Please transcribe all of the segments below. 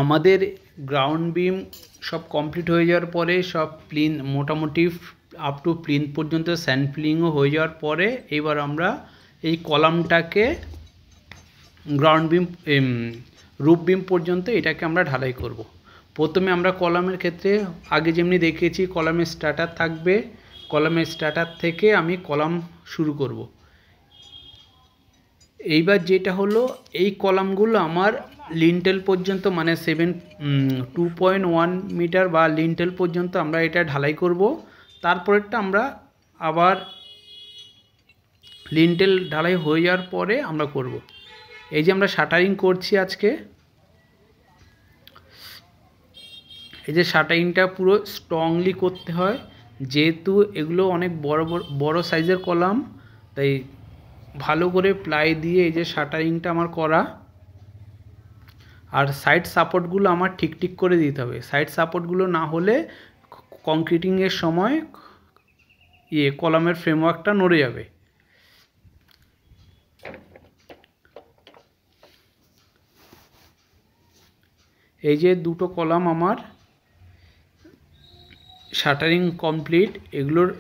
আমাদের গ্রাউন্ড বিম সব কমপ্লিট হয়ে যাওয়ার পরে সব প্লিন মোটামুটি আপ টু প্লিন পর্যন্ত স্যান্ড ফিলিংও হয়ে যাওয়ার পরে এবার আমরা এই কলামটাকে গ্রাউন্ড বিম রুফ বিম পর্যন্ত এটাকে আমরা ঢালাই করব। প্রথমে আমরা কলামের ক্ষেত্রে আগে যেমনি দেখিয়েছি কলামের স্টার্টার থাকবে, কলামের স্টার্টার থেকে আমি কলাম শুরু করব। এইবার যেটা হলো এই কলামগুলো আমার লিন্টেল পর্যন্ত মানে 2.1 মিটার বা লিন্টেল পর্যন্ত আমরা এটা ঢালাই করব। তারপরেরটা আমরা আবার লিন্টেল ঢালাই হয়ে যাওয়ার পরে আমরা করব। এই যে আমরা শাটারিং করছি আজকে, এই যে শাটারিংটা পুরো স্ট্রংলি করতে হয়, যেহেতু এগুলো অনেক বড় সাইজের কলাম, তাই ভালো করে প্লাই দিয়ে এই যে শাটারিংটা আমার করা। আর সাইড সাপোর্টগুলো আমার ঠিক করে দিতে হবে, সাইড সাপোর্টগুলো না হলে কংক্রিটিংয়ের সময় কলামের ফ্রেমওয়ার্কটা নড়ে যাবে। এই যে দুটো কলাম আমার শাটারিং কমপ্লিট, এগুলোর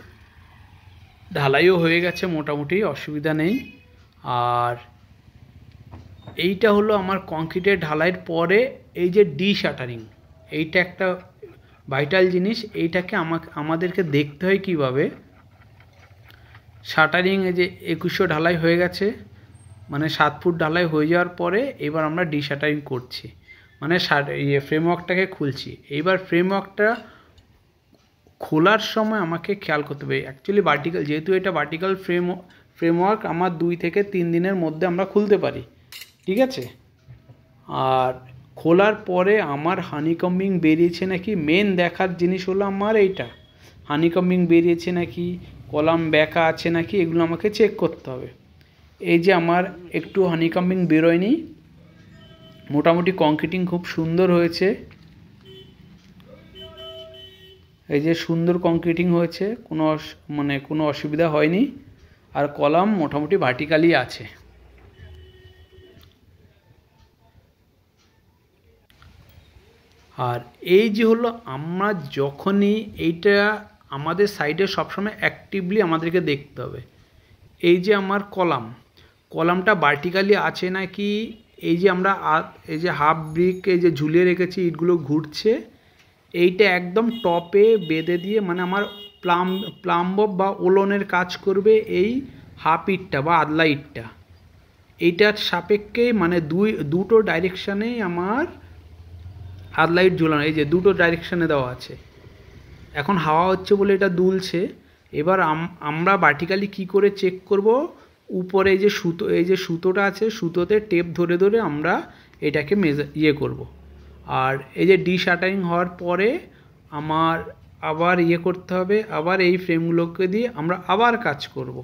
ঢালাইও হয়ে গেছে মোটামুটি, অসুবিধা নেই। আর এইটা হলো আমার কংক্রিটের ঢালাইয়ের পরে এই যে ডি শাটারিং, এইটা একটা ভাইটাল জিনিস। এইটাকে আমাদেরকে দেখতে হয় কিভাবে। শাটারিং এই যে 2100 ঢালাই হয়ে গেছে, মানে 7 ফুট ঢালাই হয়ে যাওয়ার পরে এবার আমরা ডি শাটারিং করছি, মানে ফ্রেমওয়ার্কটাকে খুলছি। এইবার ফ্রেমওয়ার্কটা খোলার সময় আমাকে খেয়াল করতে হবে, অ্যাকচুয়ালি ভার্টিক্যাল, যেহেতু এটা ভার্টিক্যাল ফ্রেমওয়ার্ক আমার 2 থেকে 3 দিনের মধ্যে আমরা খুলতে পারি, ঠিক আছে। আর খোলার পরে আমার হানিকম্বিং বেরিয়েছে নাকি, মেন দেখার জিনিস হলো আমার এইটা, হানিকম্বিং বেরিয়েছে নাকি, কলাম ব্যাকা আছে নাকি, এগুলো আমাকে চেক করতে হবে। এই যে আমার একটু হানিকম্বিং বেরোয়নি, মোটামুটি কংক্রিটিং খুব সুন্দর হয়েছে, এই যে সুন্দর কংক্রিটিং হয়েছে, কোনো অসুবিধা হয়নি। আর কলাম মোটামুটি ভার্টিক্যালি আছে। আর এই যে হলো আমরা যখনই এইটা আমাদের সাইডে সবসময় অ্যাক্টিভলি আমাদেরকে দেখতে হবে, এই যে আমার কলামটা ভার্টিক্যালি আছে নাকি, এই যে আমরা এই যে হাফ ব্রিক এই যে ঝুলিয়ে রেখেছি, ইটগুলো ঘুরছে, এইটা একদম টপে বেঁধে দিয়ে, মানে আমার প্লাম্ব বা ওলনের কাজ করবে এই হাফ ইটটা বা আদলা ইটটা, এইটার সাপেক্ষে মানে দুটো ডাইরেকশানেই আমার আদলা ইট ঝুলানো, এই যে দুটো ডাইরেকশানে দেওয়া আছে। এখন হাওয়া হচ্ছে বলে এটা দুলছে। এবার আমরা ভার্টিক্যালি কি করে চেক করব, উপরে এই যে সুতোটা আছে, সুতোতে টেপ ধরে আমরা এটাকে করব। আর এই যে ডি শাটারিং হওয়ার পরে আমার আবার করতে হবে, আবার এই ফ্রেমগুলোকে দিয়ে আমরা আবার কাজ করব।